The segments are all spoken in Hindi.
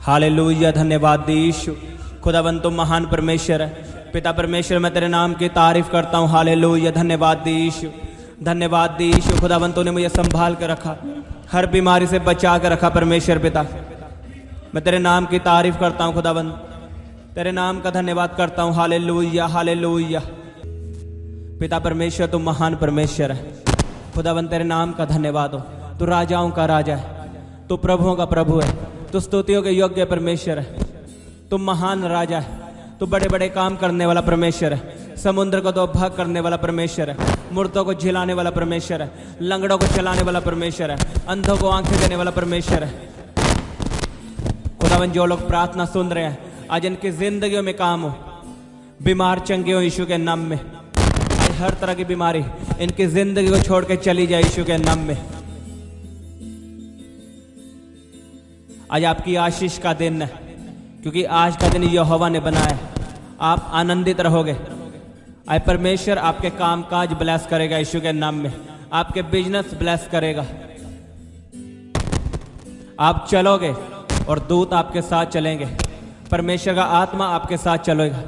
हालेलुया। धन्यवाद दी यीशु। खुदावन तुम महान परमेश्वर है। पिता परमेश्वर मैं तेरे नाम की तारीफ करता हूँ। हालेलुया। धन्यवाद दी यीशु। धन्यवाद दी यीशु। खुदावन तूने मुझे संभाल कर रखा, हर बीमारी से बचा कर रखा। परमेश्वर पिता मैं तेरे नाम की तारीफ करता हूँ। खुदावन तेरे नाम का धन्यवाद करता हूँ। Hallelujah hallelujah. पिता परमेश्वर तुम महान परमेश्वर है। खुदावन तेरे नाम का धन्यवाद हो। तू राजाओं का राजा है, तू प्रभुओं का प्रभु है, तू स्तुतियों के योग्य परमेश्वर है। तुम महान राजा है, तू बड़े बड़े काम करने वाला परमेश्वर है। समुद्र को दो भाग करने वाला परमेश्वर है, मुर्दों को झिलाने वाला परमेश्वर है, लंगड़ों को चलाने वाला परमेश्वर है, अंधों को आंखें देने वाला परमेश्वर है। खुदावन जो लोग प्रार्थना सुन रहे हैं आज इनकी जिंदगियों में काम हो, बीमार चंगे हो यीशु के नाम में। हर तरह की बीमारी इनकी जिंदगी को छोड़ के चली जाए यीशु के नाम में। आज आपकी आशीष का दिन है, क्योंकि आज का दिन यहोवा ने बनाया है। आप आनंदित रहोगे। आज परमेश्वर आपके काम काज ब्लेस करेगा यीशु के नाम में। आपके बिजनेस ब्लेस करेगा। आप चलोगे और दूत आपके साथ चलेंगे। परमेश्वर का आत्मा आपके साथ चलेगा।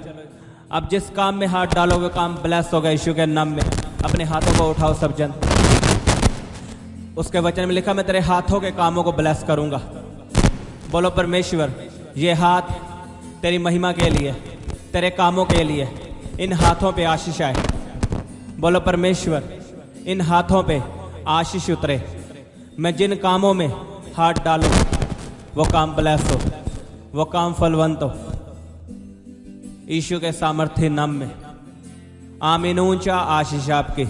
आप जिस काम में हाथ डालोगे काम ब्लेस होगा यीशु के नाम में। अपने हाथों को उठाओ सब जन। उसके वचन में लिखा मैं तेरे हाथों के कामों को ब्लेस करूंगा। बोलो परमेश्वर ये हाथ तेरी महिमा के लिए, तेरे कामों के लिए, इन हाथों पे आशीष आए। बोलो परमेश्वर इन हाथों पे आशीष उतरे। मैं जिन कामों में हाथ डालूं वो काम ब्लेस हो, वो काम फलवंत हो यीशु के सामर्थ्य नाम में। आमीन। ऊंचा आशीष आपकी।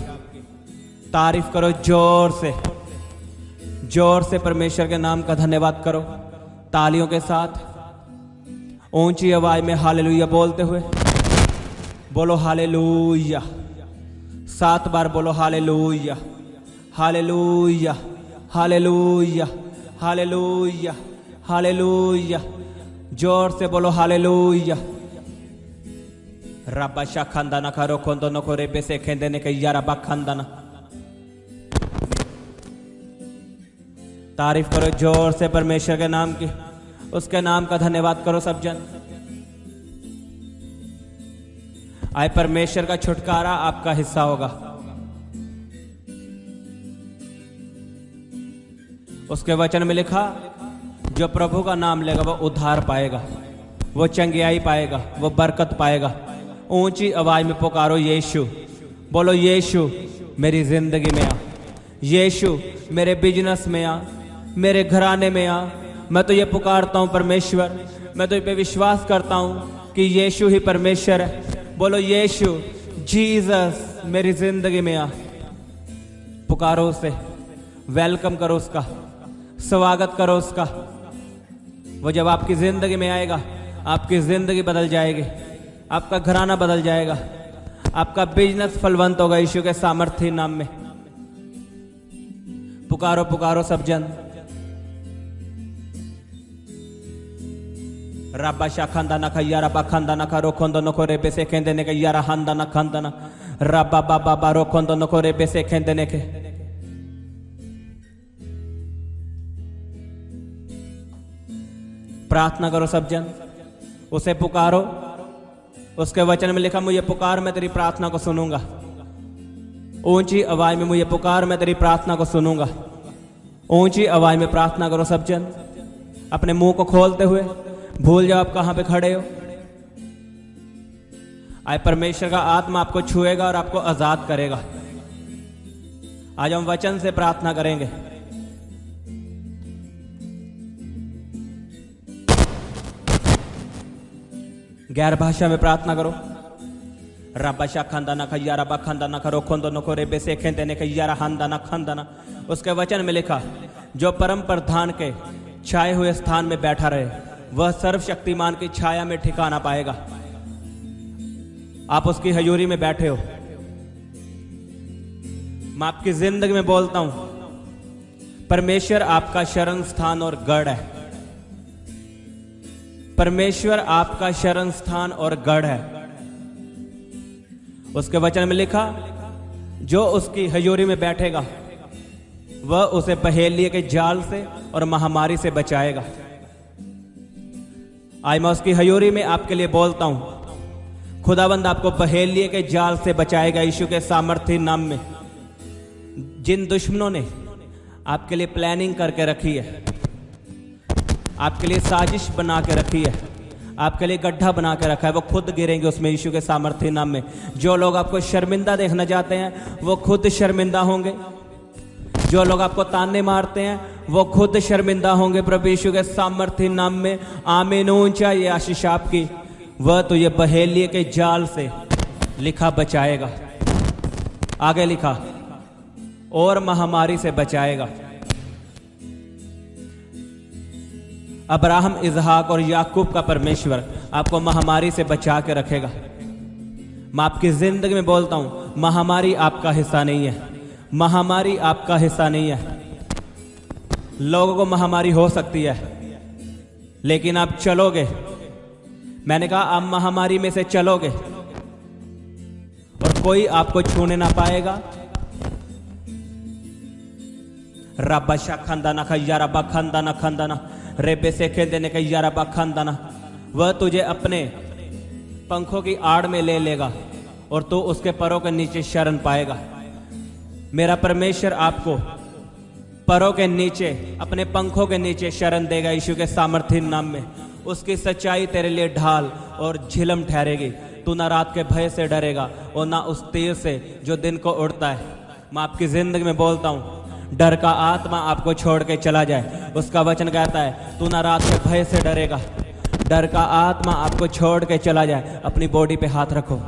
तारीफ करो जोर से, जोर से परमेश्वर के नाम का धन्यवाद करो। तालियों के साथ ऊंची आवाज में हालेलुया बोलते हुए बोलो हालेलुया। 7 बार बोलो hallelujah hallelujah hallelujah hallelujah hallelujah. जोर से बोलो हालेलुया। रब्बा शाखंदाना करो खोंदो नको रेबे से खेंदने के यारा बाखंदाना। तारीफ करो जोर से परमेश्वर के नाम की। उसके नाम का धन्यवाद करो सब जन। आए परमेश्वर का छुटकारा आपका हिस्सा होगा। उसके वचन में लिखा जो प्रभु का नाम लेगा वो उद्धार पाएगा, वो चंगियाई पाएगा, वो बरकत पाएगा। ऊंची आवाज में पुकारो यीशु। बोलो यीशु मेरी जिंदगी में आ, यीशु मेरे बिजनेस में आ, मेरे घराने में आ। मैं तो ये पुकारता हूं परमेश्वर, मैं तो ये पे विश्वास करता हूं कि यीशु ही परमेश्वर है। बोलो यीशु जीसस मेरी जिंदगी में आ। पुकारो उसे, वेलकम करो उसका, स्वागत करो उसका। वो जब आपकी जिंदगी में आएगा आपकी जिंदगी बदल जाएगी, आपका घराना बदल जाएगा, आपका बिजनेस फलवंत होगा यीशु के सामर्थ्य नाम में। पुकारो पुकारो सब जन। रब्बा शाखंदा ना खैया रब्बा खंदा ना खरो खोंदो नको रेबे से खेंदने के यारा हंदा ना खंदा ना। रब्बा बाबा बारो खोंदो नको रेबे से खेंदने के। प्रार्थना करो सब जन, उसे पुकारो। उसके वचन में लिखा मुझे पुकार मैं तेरी प्रार्थना को सुनूंगा। ऊंची आवाज में मुझे पुकार मैं तेरी प्रार्थना को सुनूंगा। ऊंची आवाज में प्रार्थना करो सब जन। अपने मुंह को खोलते हुए भूल जाओ आप कहां पे खड़े हो। आज परमेश्वर का आत्मा आपको छुएगा और आपको आजाद करेगा। आज हम वचन से प्रार्थना करेंगे। गैर भाषा में प्रार्थना करो। रब्बा शाखंदा ना खैया रब्बा खंदा ना खरो खोंदो नको रेबे से खेंदने के यारा हंदा ना खंदा ना। उसके वचन में लिखा जो परम प्रधान के छाए हुए स्थान में बैठा रहे वह सर्वशक्तिमान की छाया में ठिकाना पाएगा। आप उसकी हजूरी में बैठे हो। मैं आपकी जिंदगी में बोलता हूं परमेश्वर आपका शरण स्थान और गढ़ है। परमेश्वर आपका शरण स्थान और गढ़ है। उसके वचन में लिखा जो उसकी हजूरी में बैठेगा वह उसे पहेलिए के जाल से और महामारी से बचाएगा। आज मैं उसकी हजूरी में आपके लिए बोलता हूं, खुदाबंद आपको पहेलिए के जाल से बचाएगा यीशु के सामर्थ्य नाम में। जिन दुश्मनों ने आपके लिए प्लानिंग करके रखी है, आपके लिए साजिश बना के रखी है, आपके लिए गड्ढा बना के रखा है, वो खुद गिरेंगे उसमें यीशु के सामर्थ्य नाम में। जो लोग आपको शर्मिंदा देखना चाहते हैं वो खुद शर्मिंदा होंगे। जो लोग आपको ताने मारते हैं वो खुद शर्मिंदा होंगे प्रभु यीशु के सामर्थ्य नाम में। आमीन। ऊंचा ये आशीष आपकी, वह तो ये बहेलिए के जाल से लिखा बचाएगा। आगे लिखा, और महामारी से बचाएगा। अब्राहम, इसहाक और याकूब का परमेश्वर आपको महामारी से बचा के रखेगा। मैं आपकी जिंदगी में बोलता हूं, महामारी आपका हिस्सा नहीं है। महामारी आपका हिस्सा नहीं है। लोगों को महामारी हो सकती है, लेकिन आप चलोगे। मैंने कहा आप महामारी में से चलोगे और कोई आपको छूने ना पाएगा। रब्बा शाखंदाना खैयारबा खंदाना खंदाना रेबे से खेल देने का यारबा खंदाना। वह तुझे अपने पंखों की आड़ में ले लेगा और तू उसके परों के नीचे शरण पाएगा। मेरा परमेश्वर आपको परों के नीचे, अपने पंखों के नीचे शरण देगा यीशु के सामर्थ्य नाम में। उसकी सच्चाई तेरे लिए ढाल और झिलम ठहरेगी। तू ना रात के भय से डरेगा और ना उस तीर से जो दिन को उड़ता है। मैं आपकी जिंदगी में बोलता हूं, डर का आत्मा आपको छोड़ के चला जाए। उसका वचन कहता है, तू ना रात के भय से डरेगा। डर का आत्मा आपको छोड़ के चला जाए। अपनी बॉडी पे हाथ रखो,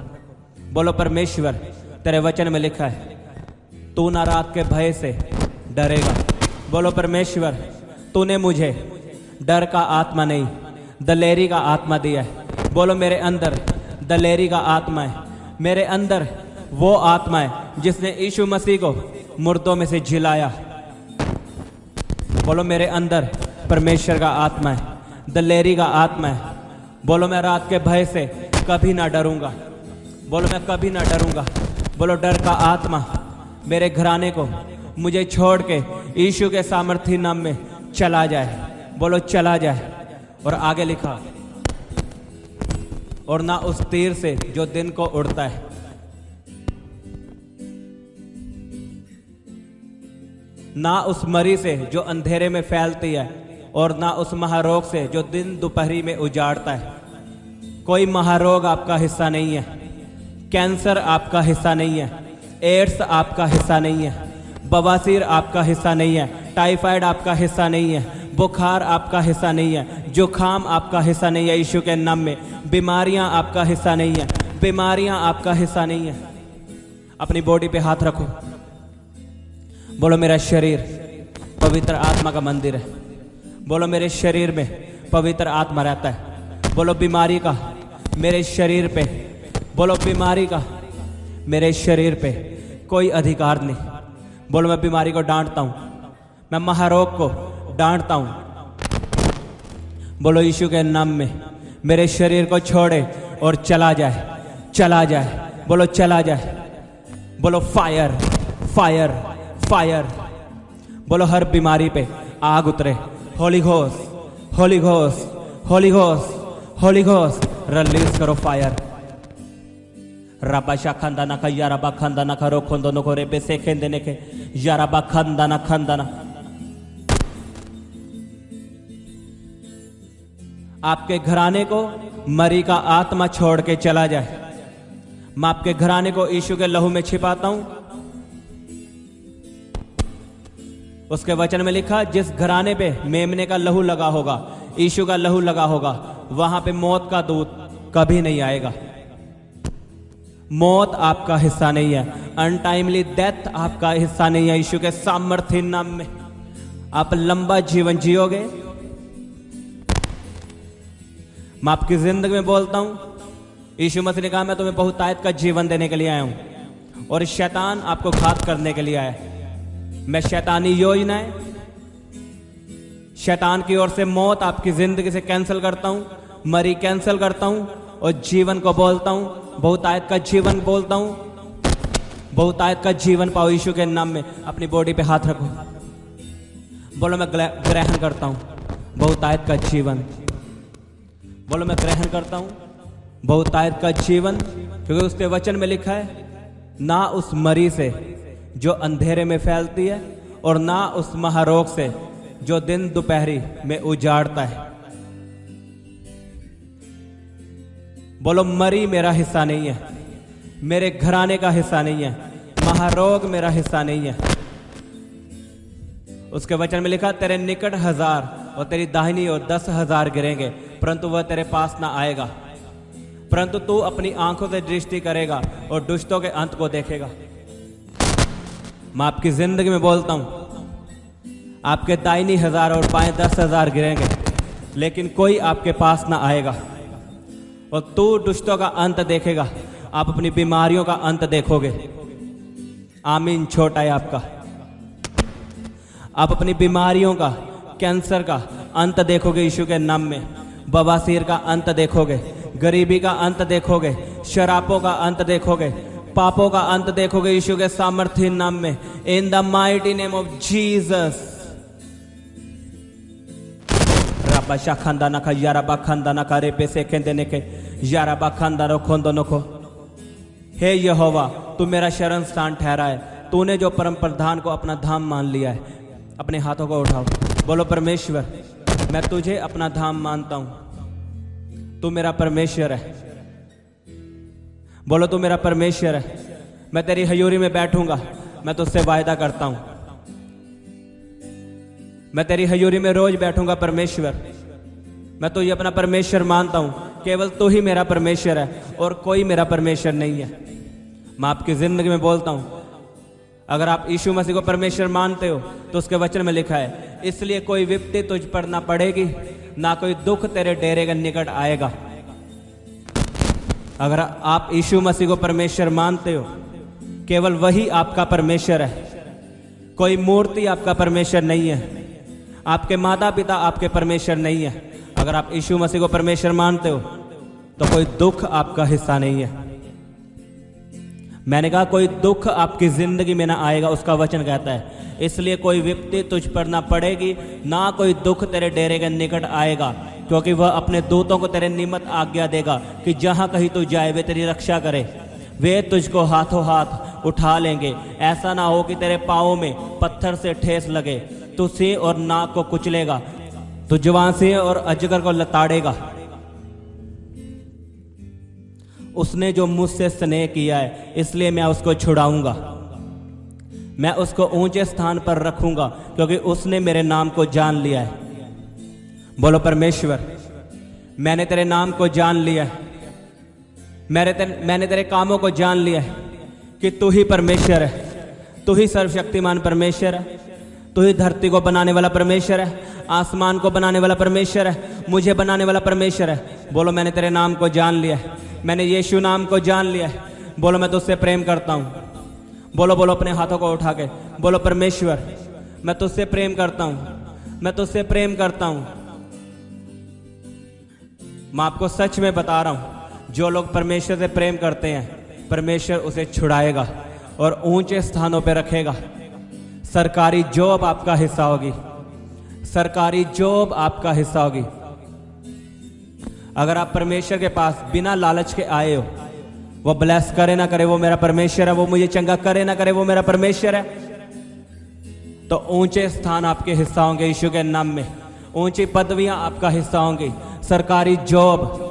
बोलो परमेश्वर, तेरे वचन में लिखा है तू ना रात के भय से डरेगा। बोलो परमेश्वर, तूने मुझे डर का आत्मा नहीं, दलेरी का आत्मा दिया है। बोलो मेरे अंदर दलेरी का आत्मा है। मेरे अंदर वो आत्मा है जिसने यीशु मसीह को मुर्दों में से जिलाया। बोलो मेरे अंदर परमेश्वर का आत्मा है, दलेरी का आत्मा है। बोलो मैं रात के भय से कभी ना डरूंगा। बोलो मैं कभी ना डरूंगा। बोलो डर का आत्मा मेरे घराने को, मुझे छोड़ के यीशु के सामर्थ्य नाम में चला जाए। बोलो चला जाए। और आगे लिखा, और ना उस तीर से जो दिन को उड़ता है, ना उस मरी से जो अंधेरे में फैलती है, और ना उस महारोग से जो दिन दोपहरी में उजाड़ता है। कोई महारोग आपका हिस्सा नहीं है। कैंसर आपका हिस्सा नहीं है। एड्स आपका हिस्सा नहीं है। बवासीर आपका हिस्सा नहीं है। टाइफाइड आपका हिस्सा नहीं है। बुखार आपका हिस्सा नहीं है। जुखाम आपका हिस्सा नहीं है। यीशु के नाम में बीमारियां आपका हिस्सा नहीं है। बीमारियां आपका हिस्सा नहीं है। अपनी बॉडी पे हाथ रखो, बोलो मेरा शरीर पवित्र आत्मा का मंदिर है। बोलो मेरे शरीर में पवित्र आत्मा रहता है। बोलो बीमारी का मेरे शरीर पे, बोलो बीमारी का मेरे शरीर पे कोई अधिकार नहीं। बोलो मैं बीमारी को डांटता हूं, मैं महारोग को डांटता हूं। बोलो यीशु के नाम में मेरे शरीर को छोड़े और चला जाए, चला जाए। बोलो चला जाए। बोलो फायर, फायर, फायर। बोलो हर बीमारी पे आग उतरे। Holi ghost, Holi ghost, Holi ghost, Holi ghost release करो फायर। रबा शाखंदाना का यारबा खंदाना का रो खोंदो को रेबे से खेंदने के यारबा खंदाना खंदाना। आपके घराने को मरी का आत्मा छोड़ के चला जाए। मैं आपके घराने को यीशु के लहू में छिपाता हूं। उसके वचन में लिखा, जिस घराने पे मेमने का लहू लगा होगा, यीशु का लहू लगा होगा, वहां पे मौत का दूत कभी नहीं आएगा। मौत आपका हिस्सा नहीं है। अनटाइमली डेथ आपका हिस्सा नहीं है। यीशु के सामर्थ्य नाम में आप लंबा जीवन जियोगे। मैं आपकी जिंदगी में बोलता हूं, यीशु मसीह ने कहा मैं तुम्हें बहुतायत का जीवन देने के लिए आया हूं, और शैतान आपको घात करने के लिए आया है। मैं शैतानी योजनाएं, शैतान की ओर से मौत आपकी जिंदगी से कैंसिल करता हूं, मरी कैंसिल करता हूं, और जीवन को बोलता हूं, बहुतायत का जीवन बोलता हूं। बहुतायत का जीवन पाओ यीशु के नाम में। अपनी बॉडी पे हाथ रखो, बोलो मैं ग्रहण करता हूं बहुतायत का जीवन। बोलो मैं ग्रहण करता हूं बहुतायत का जीवन, क्योंकि उसके वचन में लिखा है ना उस मरी से जो अंधेरे में फैलती है और ना उस महारोग से जो दिन दोपहरी में उजाड़ता है। बोलो मरी मेरा हिस्सा नहीं है, मेरे घराने का हिस्सा नहीं है, महारोग मेरा हिस्सा नहीं है। उसके वचन में लिखा तेरे निकट 1000 और तेरी दाहिनी ओर 10,000 गिरेंगे परंतु वह तेरे पास ना आएगा, परंतु तू अपनी आंखों से दृष्टि करेगा और दुष्टों के अंत को देखेगा। मैं आपकी जिंदगी में बोलता हूं आपके दाहिनी 1000 और बाएं 10,000 गिरेंगे लेकिन कोई आपके पास ना आएगा, और तू दुष्टों का अंत देखेगा, आप अपनी बीमारियों का अंत देखोगे। आमीन। छोटा है आपका, आप अपनी बीमारियों का, कैंसर का अंत देखोगे यीशु के नाम में, बवासीर का अंत देखोगे, गरीबी का अंत देखोगे, शराबों का अंत देखोगे, पापों का अंत देखोगे यीशु के सामर्थ्य नाम में। In the mighty name of Jesus. रबा खंदा नखा यारबा खंदा नखा रे पे से खेंदे ने के यारबा खंदा रो खोंदो नको। हे यहोवा तू मेरा शरण स्थान ठहरा है, तूने जो परम प्रधान को अपना धाम मान लिया है। अपने हाथों को उठाओ, बोलो परमेश्वर मैं तुझे अपना धाम मानता हूं, तू मेरा परमेश्वर है। बोलो तू मेरा परमेश्वर है, मैं तेरी हजूरी में बैठूंगा, मैं तुझसे वायदा करता हूं, मैं तेरी हजूरी में रोज बैठूंगा। परमेश्वर मैं तुझे अपना परमेश्वर मानता हूं, केवल तू ही मेरा परमेश्वर है और कोई मेरा परमेश्वर नहीं है। मैं आपकी जिंदगी में बोलता हूं अगर आप यीशु मसीह को परमेश्वर मानते हो तो उसके वचन में लिखा है इसलिए कोई विपत्ति तुझ पर ना पड़ेगी, ना कोई दुख तेरे डेरे के निकट आएगा। अगर आप यीशु मसीह को परमेश्वर मानते हो केवल वही आपका परमेश्वर है, कोई मूर्ति आपका परमेश्वर नहीं है, आपके माता पिता आपके परमेश्वर नहीं है। अगर आप यीशु मसीह को परमेश्वर मानते हो तो कोई दुख आपका हिस्सा नहीं है। मैंने कहा कोई दुख आपकी जिंदगी में ना आएगा, उसका वचन कहता है इसलिए कोई विपत्ति तुझ पर ना पड़ेगी, ना कोई दुख तेरे डेरे के निकट आएगा, क्योंकि वह अपने दूतों को तेरे निमित्त आज्ञा देगा कि जहां कहीं तू जाए वे तेरी रक्षा करे। वे तुझको हाथों हाथ उठा लेंगे, ऐसा ना हो कि तेरे पाँवों में पत्थर से ठेस लगे। तू सिंह और नाग को कुचलेगा, तू जवान सिंह और अजगर को लताड़ेगा। उसने जो मुझसे स्नेह किया है इसलिए मैं उसको छुड़ाऊंगा, मैं उसको ऊंचे स्थान पर रखूंगा, क्योंकि उसने मेरे नाम को जान लिया है। बोलो परमेश्वर मैंने तेरे नाम को जान लिया है, मैंने तेरे कामों को जान लिया है कि तू ही परमेश्वर है, तू ही सर्वशक्तिमान परमेश्वर है, तू ही धरती को बनाने वाला परमेश्वर है, आसमान को बनाने वाला परमेश्वर है, मुझे बनाने वाला परमेश्वर है। बोलो मैंने तेरे नाम को जान लिया है, मैंने यीशु नाम को जान लिया है। बोलो मैं तुझसे प्रेम करता हूं। बोलो बोलो अपने हाथों को उठा के बोलो परमेश्वर मैं तुझसे प्रेम करता हूं, मैं तुझसे प्रेम करता हूं। मैं आपको सच में बता रहा हूं जो लोग परमेश्वर से प्रेम करते हैं परमेश्वर उसे छुड़ाएगा और ऊंचे स्थानों पर रखेगा। सरकारी जॉब आपका हिस्सा होगी, सरकारी जॉब आपका हिस्सा होगी। अगर आप परमेश्वर के पास बिना लालच के आए हो, वो ब्लेस करे ना करे वो मेरा परमेश्वर है, वो मुझे चंगा करे ना करे वो मेरा परमेश्वर है, तो ऊंचे स्थान आपके हिस्सा होंगे यीशु के नाम में, ऊंची पदवियां आपका हिस्सा होंगी, सरकारी जॉब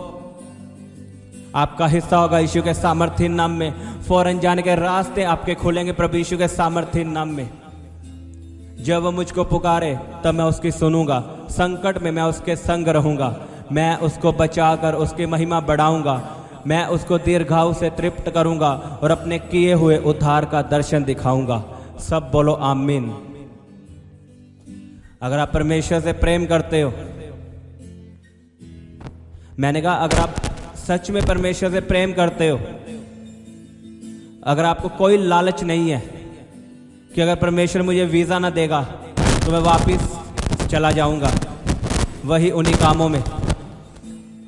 आपका हिस्सा होगा यीशु के सामर्थ्य नाम में। फौरन जाने के रास्ते आपके खुलेंगे प्रभु यीशु के सामर्थ्य नाम में। जब वो मुझको पुकारे तब मैं उसकी सुनूंगा, संकट में मैं उसके संग रहूंगा, मैं उसको बचाकर उसकी महिमा बढ़ाऊंगा, मैं उसको दीर्घायु से तृप्त करूंगा और अपने किए हुए उद्धार का दर्शन दिखाऊंगा। सब बोलो आमीन। अगर आप परमेश्वर से प्रेम करते हो, मैंने कहा अगर आप सच में परमेश्वर से प्रेम करते हो, अगर आपको कोई लालच नहीं है कि अगर परमेश्वर मुझे वीजा ना देगा तो मैं वापिस चला जाऊंगा वही उन्हीं कामों में,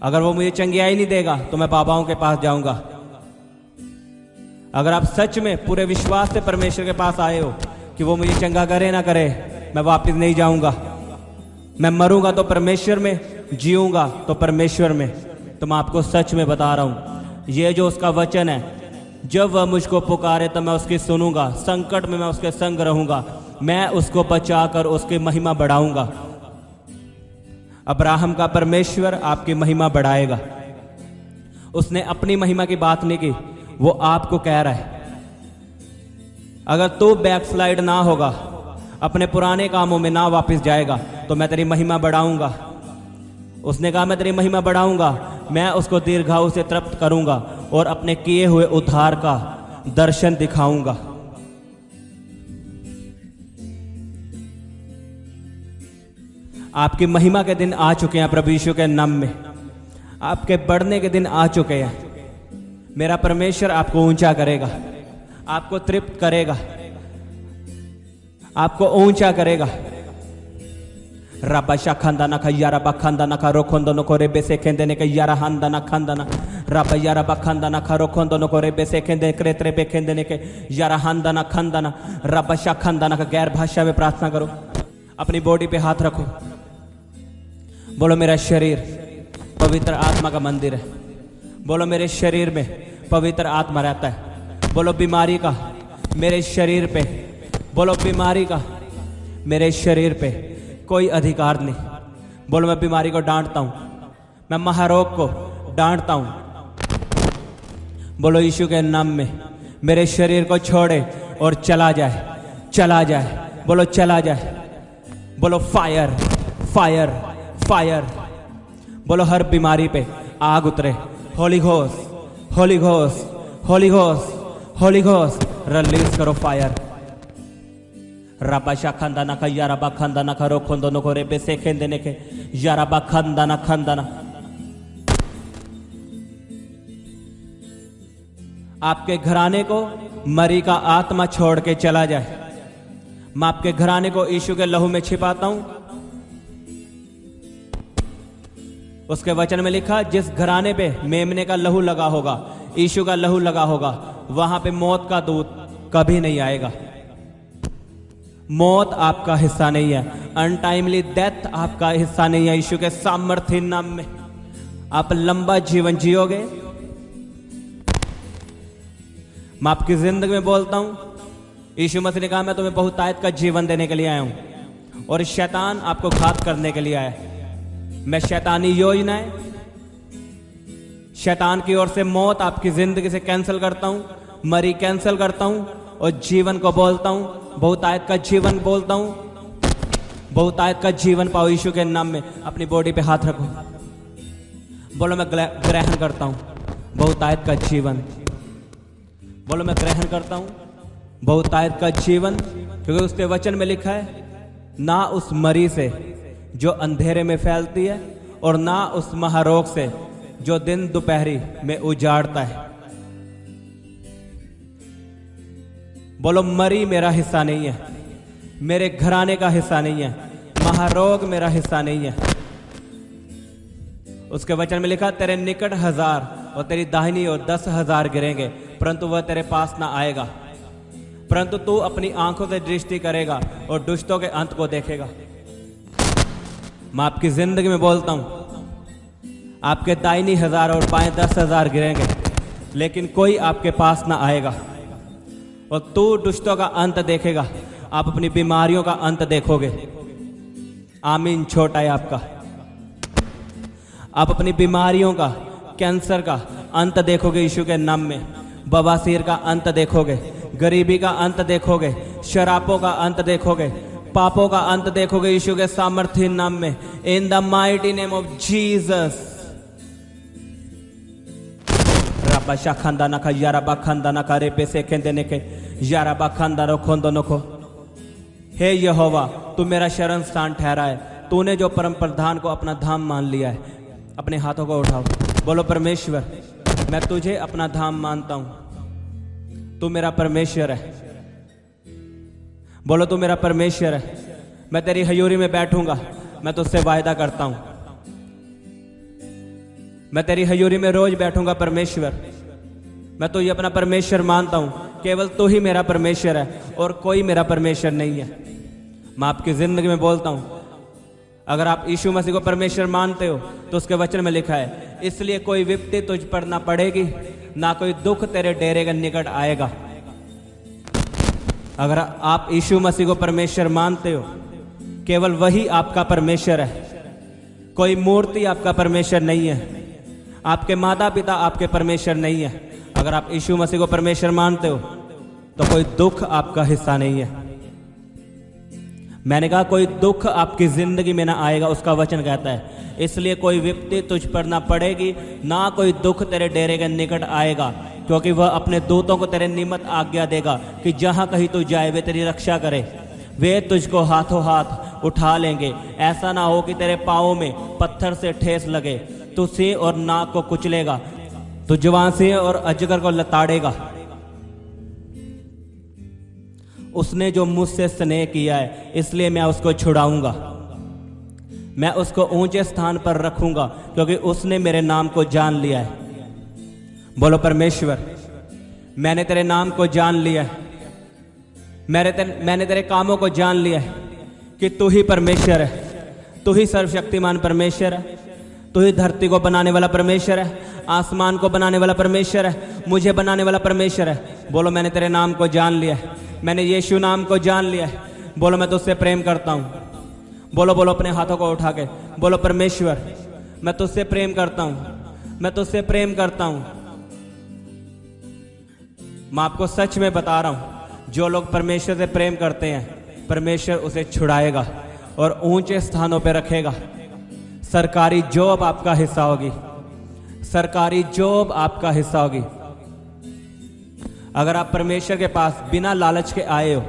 अगर वो मुझे चंगियाई नहीं देगा तो मैं बाबाओं के पास जाऊंगा। अगर आप सच में पूरे विश्वास से परमेश्वर के पास आए हो कि वो मुझे चंगा करे ना करे मैं वापस नहीं जाऊंगा, मैं मरूंगा तो परमेश्वर में जीऊंगा तो परमेश्वर में। तो मैं आपको सच में बता रहा हूँ, ये जो उसका वचन है, जब वह मुझको पुकारे तो मैं उसकी सुनूंगा, संकट में मैं उसके संग रहूंगा, मैं उसको बचाकर उसकी महिमा बढ़ाऊंगा। अब्राहम का परमेश्वर आपकी महिमा बढ़ाएगा। उसने अपनी महिमा की बात नहीं की, वो आपको कह रहा है अगर तू बैकस्लाइड ना होगा, अपने पुराने कामों में ना वापस जाएगा, तो मैं तेरी महिमा बढ़ाऊंगा। उसने कहा मैं तेरी महिमा बढ़ाऊंगा, मैं उसको दीर्घायु से तृप्त करूंगा और अपने किए हुए उद्धार का दर्शन दिखाऊंगा। आपकी महिमा के दिन आ चुके हैं प्रभु यीशु के नाम में। आपके बढ़ने के दिन आ चुके हैं। मेरा परमेश्वर आपको ऊंचा करेगा, आपको तृप्त करेगा, आपको ऊंचा करेगा। रबा शाखंदा ना खैयारा बखंदा ना खरो खोंदो नो कोरे बेसे खेंदे ने कयारा हंदा ना खंदा ना रबा यारा बखंदा ना खरो खोंदो नो कोरे बेसे खेंदे क्रेतरे पे खेंदे ने के यारा हंदा ना खंदा ना रबा शाखंदा ना। गैर भाषा में प्रार्थना करो, अपनी बॉडी पे हाथ रखो, बोलो मेरा शरीर पवित्र आत्मा का मंदिर है। बोलो मेरे शरीर में पवित्र आत्मा रहता है। बोलो बीमारी का मेरे शरीर पे, बोलो बीमारी का मेरे शरीर पे कोई अधिकार नहीं। बोलो मैं बीमारी को डांटता हूं, मैं महारोग को डांटता हूं। बोलो यीशु के नाम में मेरे शरीर को छोड़े और चला जाए, चला जाए। बोलो चला जाए। बोलो फायर फायर फायर। बोलो हर बीमारी पे आग उतरे। Holi ghost Holi ghost Holi ghost Holi ghost release करो फायर। रबा शाखंदा ना यारा बखंदा ना खरो खोंदो नो कोरे बेसे खेंदे ने के यारा बखंदा ना खंदा ना। आपके घराने को मरी का आत्मा छोड़ के चला जाए। मैं आपके घराने को यीशु के लहू में छिपाता हूं। उसके वचन में लिखा जिस घराने पे मेमने का लहू लगा होगा, यीशु का लहू लगा होगा, वहां पे मौत का दूत कभी नहीं आएगा। मौत आपका हिस्सा नहीं है, अनटाइमली डेथ आपका हिस्सा नहीं है। यीशु के सामर्थ्य नाम में आप लंबा जीवन जियोगे। मैं आपकी जिंदगी में बोलता हूं, यीशु मसीह ने कहा मैं तुम्हें बहुतायत का जीवन देने के लिए आया हूं और शैतान आपको घात करने के लिए आया है। मैं शैतानी योजनाएं, शैतान की ओर से मौत आपकी जिंदगी से कैंसिल करता हूं, मरी कैंसिल करता हूं और जीवन को बोलता हूं, बहुतायत का जीवन बोलता हूं। बहुतायत का जीवन पाओ यीशु के नाम में। अपनी बॉडी पे हाथ रखो, बोलो मैं ग्रहण करता हूं बहुतायत का जीवन। बोलो मैं ग्रहण करता हूं बहुतायत का जीवन, क्योंकि उसके वचन में लिखा है ना उस मरी से जो अंधेरे में फैलती है और ना उस महारोग से जो दिन दोपहरी में उजाड़ता है। बोलो मरी मेरा हिस्सा नहीं है, मेरे घराने का हिस्सा नहीं है, महारोग मेरा हिस्सा नहीं है। उसके वचन में लिखा तेरे निकट 1000 और तेरी दाहिनी ओर 10,000 गिरेंगे परंतु वह तेरे पास ना आएगा। परंतु तू अपनी आंखों से दृष्टि करेगा और दुष्टों के अंत को देखेगा। मैं आपकी जिंदगी में बोलता हूं, आपके दाहिनी 1000 और बाएं 10,000 गिरेंगे लेकिन कोई आपके पास ना आएगा। और तू दुष्टों का अंत देखेगा, आप अपनी बीमारियों का अंत देखोगे। आमीन। छोटा है आपका, आप अपनी बीमारियों का, कैंसर का अंत देखोगे यीशु के नाम में। बवासीर का अंत देखोगे, गरीबी का अंत देखोगे, शराबों का अंत देखोगे, पापों का अंत देखोगे यीशु के सामर्थ्य नाम में। In the mighty name of Jesus. रबा शाखंदा ना का यारा बखंदा ना का रे पेसे खेंदे ने के यारा बखंदा रो खोंदो नो को। हे यहोवा, तू मेरा शरण स्थान ठहरा है। तूने जो परम प्रधान को अपना धाम मान लिया है। अपने हाथों को उठाओ, बोलो परमेश्वर मैं तुझे अपना धाम मानता हूं। तू मेरा परमेश्वर है। बोलो तू मेरा परमेश्वर है। मैं तेरी हजूरी में बैठूंगा। मैं तुझसे वायदा करता हूं, मैं तेरी हजूरी में रोज बैठूंगा परमेश्वर। मैं तुझे अपना परमेश्वर मानता हूं। केवल तू ही मेरा परमेश्वर है और कोई मेरा परमेश्वर नहीं है। मैं आपकी जिंदगी में बोलता हूं, अगर आप यीशु मसीह को परमेश्वर मानते हो तो उसके वचन में लिखा है, इसलिए कोई विपत्ति तुझ पर ना पड़ेगी, ना कोई दुख तेरे डेरे के निकट आएगा। अगर आप यीशु मसीह को परमेश्वर मानते हो, केवल वही आपका परमेश्वर है, कोई मूर्ति आपका परमेश्वर नहीं है, आपके माता पिता आपके परमेश्वर नहीं है। अगर आप यीशु मसीह को परमेश्वर मानते हो तो कोई दुख आपका हिस्सा नहीं है। मैंने कहा कोई दुख आपकी जिंदगी में ना आएगा, उसका वचन कहता है, इसलिए कोई विपत्ति तुझ पर ना पड़ेगी, ना कोई दुख तेरे डेरे के निकट आएगा, क्योंकि वह अपने दूतों को तेरे निमित्त आज्ञा देगा कि जहां कहीं तू जाए वे तेरी रक्षा करे। वे तुझको हाथों हाथ उठा लेंगे, ऐसा ना हो कि तेरे पाँवों में पत्थर से ठेस लगे। तू सिंह और नाग को कुचलेगा, तू जवान सिंह और अजगर को लताड़ेगा। उसने जो मुझसे स्नेह किया है, इसलिए मैं उसको छुड़ाऊंगा, मैं उसको ऊंचे स्थान पर रखूंगा, क्योंकि उसने मेरे नाम को जान लिया है। बोलो परमेश्वर, मैंने तेरे नाम को जान लिया है, मैंने तेरे कामों को जान लिया है कि तू ही परमेश्वर है, तू ही सर्वशक्तिमान परमेश्वर है, तू ही धरती को बनाने वाला परमेश्वर है, आसमान को बनाने वाला परमेश्वर है, मुझे बनाने वाला परमेश्वर है। बोलो मैंने तेरे नाम को जान लिया है, मैंने यीशु नाम को जान लिया है। बोलो मैं तुझसे प्रेम करता हूँ। बोलो बोलो अपने हाथों को उठा के बोलो, परमेश्वर मैं तुझसे प्रेम करता हूँ, मैं तुझसे प्रेम करता हूँ। मैं आपको सच में बता रहा हूँ, जो लोग परमेश्वर से प्रेम करते हैं, परमेश्वर उसे छुड़ाएगा और ऊंचे स्थानों पर रखेगा। सरकारी जॉब आपका हिस्सा होगी, सरकारी जॉब आपका हिस्सा होगी। अगर आप परमेश्वर के पास बिना लालच के आए हो,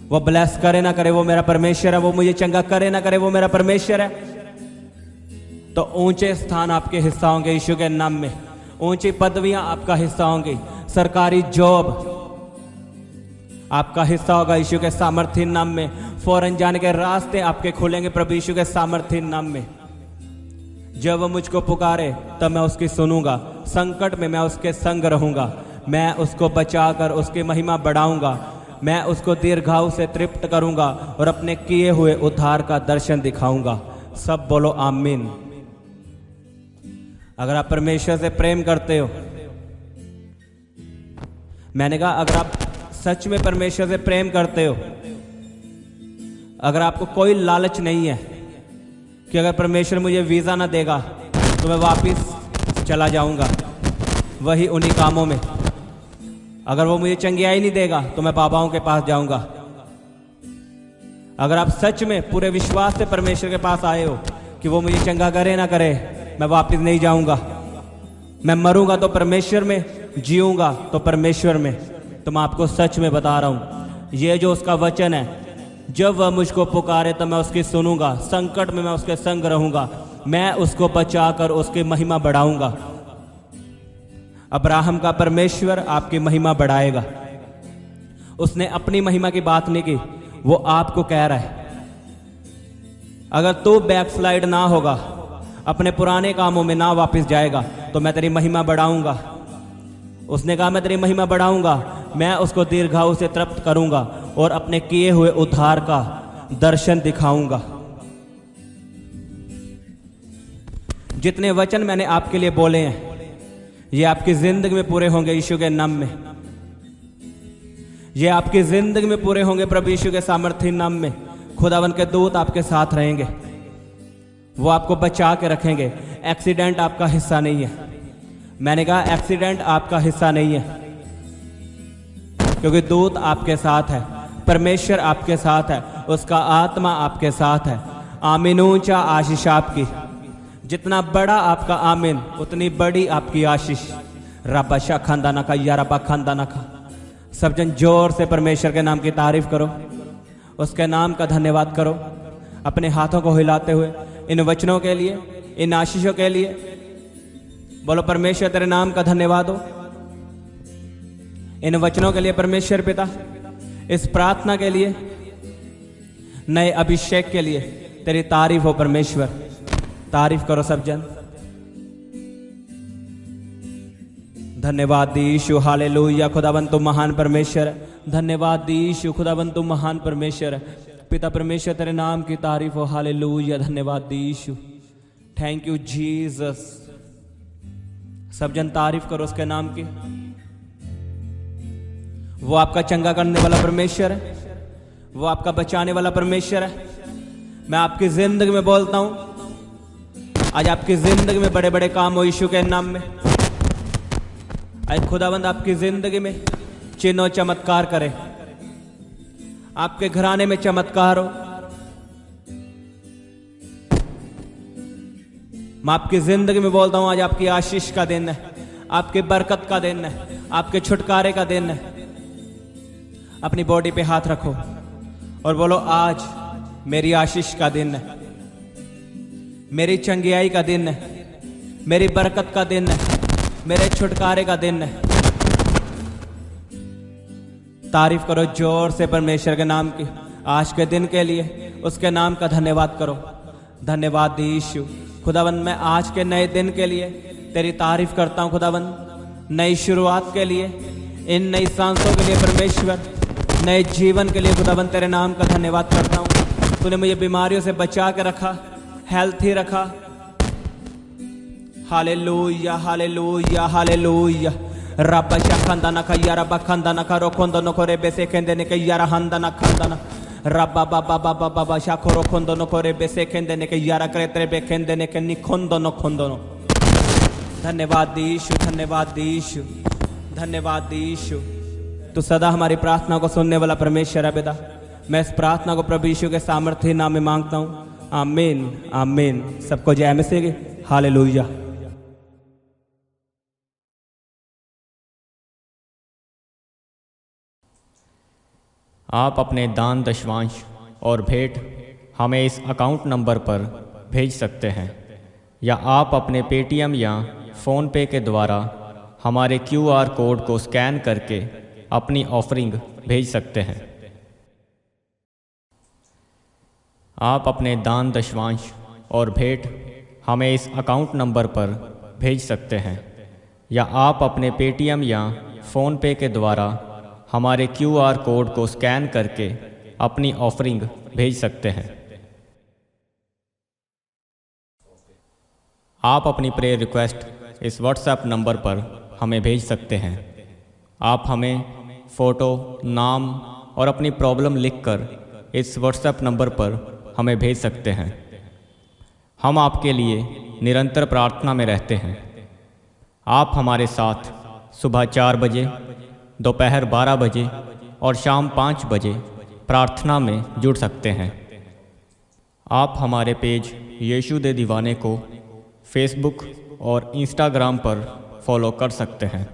वो ब्लेस करे ना करे वो मेरा परमेश्वर है, वो मुझे चंगा करे ना करे वो मेरा परमेश्वर है, तो ऊंचे स्थान आपके हिस्सा होंगे यीशु के नाम में, ऊंची पदवियां आपका हिस्सा होंगी, सरकारी जॉब आपका हिस्सा होगा यीशु के सामर्थ्य नाम में। फौरन जाने के रास्ते आपके खुलेंगे प्रभु यीशु के सामर्थ्य नाम में। जब वो मुझको पुकारे तब मैं उसकी सुनूंगा, संकट में मैं उसके संग रहूंगा, मैं उसको बचाकर उसकी महिमा बढ़ाऊंगा, मैं उसको दीर्घायु से तृप्त करूंगा और अपने किए हुए उद्धार का दर्शन दिखाऊंगा। सब बोलो आमीन। अगर आप परमेश्वर से प्रेम करते हो, मैंने कहा अगर आप सच में परमेश्वर से प्रेम करते हो, अगर आपको कोई लालच नहीं है कि अगर परमेश्वर मुझे वीजा ना देगा तो मैं वापिस चला जाऊंगा वही उन्हीं कामों में, अगर वो मुझे चंगियाई नहीं देगा तो मैं बाबाओं के पास जाऊंगा। अगर आप सच में पूरे विश्वास से परमेश्वर के पास आए हो कि वो मुझे चंगा करे ना करे, मैं वापस नहीं जाऊंगा, मैं मरूंगा तो परमेश्वर में, जीऊंगा तो परमेश्वर में, तो मैं आपको सच में बता रहा हूं, ये जो उसका वचन है, जब वह मुझको पुकारे तो मैं उसकी सुनूंगा, संकट में मैं उसके संग रहूंगा, मैं उसको बचाकर उसकी महिमा बढ़ाऊंगा। अब्राहम का परमेश्वर आपकी महिमा बढ़ाएगा। उसने अपनी महिमा की बात नहीं की, वो आपको कह रहा है अगर तू बैकस्लाइड ना होगा, अपने पुराने कामों में ना वापस जाएगा तो मैं तेरी महिमा बढ़ाऊंगा। उसने कहा मैं तेरी महिमा बढ़ाऊंगा, मैं उसको दीर्घायु से तृप्त करूंगा और अपने किए हुए उद्धार का दर्शन दिखाऊंगा। जितने वचन मैंने आपके लिए बोले हैं ये आपकी जिंदगी में पूरे होंगे यीशु के नाम में, ये आपकी जिंदगी में पूरे होंगे प्रभु यीशु के सामर्थ्य नाम में। खुदावन के दूत आपके साथ रहेंगे, वो आपको बचा के रखेंगे। एक्सीडेंट आपका हिस्सा नहीं है। मैंने कहा एक्सीडेंट आपका हिस्सा नहीं है, क्योंकि दूत आपके साथ है, परमेश्वर आपके साथ है, उसका आत्मा आपके साथ है। आमीन। ऊंचा आशीष आपकी, जितना बड़ा आपका आमीन उतनी बड़ी आपकी आशीष। रबा शा खानदाना का या रबा खानदाना का। सब जन जोर से परमेश्वर के नाम की तारीफ करो, उसके नाम का धन्यवाद करो, अपने हाथों को हिलाते हुए इन वचनों के लिए, इन आशीषों के लिए बोलो परमेश्वर तेरे नाम का धन्यवाद हो। इन वचनों के लिए परमेश्वर पिता, इस प्रार्थना के लिए, नए अभिषेक के लिए तेरी तारीफ हो परमेश्वर। तारीफ करो सब जन। धन्यवाद यीशु, हालेलुया। खुदावन तू महान परमेश्वर है। धन्यवाद यीशु, खुदावन तू महान परमेश्वर है। पिता परमेश्वर तेरे नाम की तारीफ हो। हालेलुया, धन्यवाद यीशु, थैंक यू जीसस। सब जन तारीफ करो उसके नाम की। वो आपका चंगा करने वाला परमेश्वर है, वो आपका बचाने वाला परमेश्वर है। मैं आपकी जिंदगी में बोलता हूं, आज आपकी जिंदगी में बड़े बड़े काम हो यीशु के नाम में। आज खुदावंद आपकी जिंदगी में चिन्ह और चमत्कार करे, आपके घराने में चमत्कार हो। मैं आपकी जिंदगी में बोलता हूं, आज आपकी आशीष का दिन है, आपकी बरकत का दिन है, आपके छुटकारे का दिन है। अपनी बॉडी पे हाथ रखो और बोलो, आज मेरी आशीष का दिन है, मेरी चंगियाई का दिन है, मेरी बरकत का दिन है, मेरे छुटकारे का दिन है। तारीफ करो जोर से परमेश्वर के नाम की आज के दिन के लिए, उसके नाम का धन्यवाद करो। धन्यवाद यीशु। खुदावंद मैं आज के नए दिन के लिए तेरी तारीफ करता हूँ खुदावंद, नई शुरुआत के लिए, इन नई सांसों के लिए परमेश्वर, नए जीवन के लिए खुदावंद तेरे नाम का धन्यवाद करता हूँ। तूने मुझे बीमारियों से बचा के रखा, हेल्थी रखा। Hallelujah, hallelujah, hallelujah. रब्बा शखंदा न खैया रब्बा खंदा न करो खोंदो न करे बेसे खेंदे ने कैया हंदा न खंदा न रब्बा बाबा बाबा बाबा शाखोरो खोंदो न करे बेसे खेंदे ने कैया करे तेरे बे खेंदे ने के नि खोंदो न खोंदो न। धन्यवाद यीशु, धन्यवाद यीशु, धन्यवाद यीशु। तू सदा हमारी प्रार्थना को सुनने वाला परमेश्वर है पिता। मैं इस प्रार्थना को प्रभु यीशु के सामर्थ्य नाम में मांगता हूँ। आमीन, आमीन। सबको जय मसीह की। हालेलुया। आप अपने दान दशवांश और भेंट हमें इस अकाउंट नंबर पर भेज सकते हैं, या आप अपने पेटीएम या फ़ोन पे के द्वारा हमारे QR कोड को स्कैन करके अपनी ऑफरिंग भेज सकते हैं। आप अपने दान दशवांश और भेंट हमें इस अकाउंट नंबर पर भेज सकते हैं, या आप अपने पेटीएम या फ़ोन पे के द्वारा हमारे QR कोड को स्कैन करके अपनी ऑफरिंग भेज सकते हैं। आप अपनी प्रेयर रिक्वेस्ट इस व्हाट्सएप नंबर पर हमें भेज सकते हैं। आप हमें फ़ोटो, नाम और अपनी प्रॉब्लम लिखकर इस व्हाट्सएप नंबर पर हमें भेज सकते हैं। हम आपके लिए निरंतर प्रार्थना में रहते हैं। आप हमारे साथ सुबह 4 बजे, दोपहर 12 बजे और शाम 5 बजे प्रार्थना में जुड़ सकते हैं। आप हमारे पेज यीशु दे दीवाने को फेसबुक और इंस्टाग्राम पर फॉलो कर सकते हैं।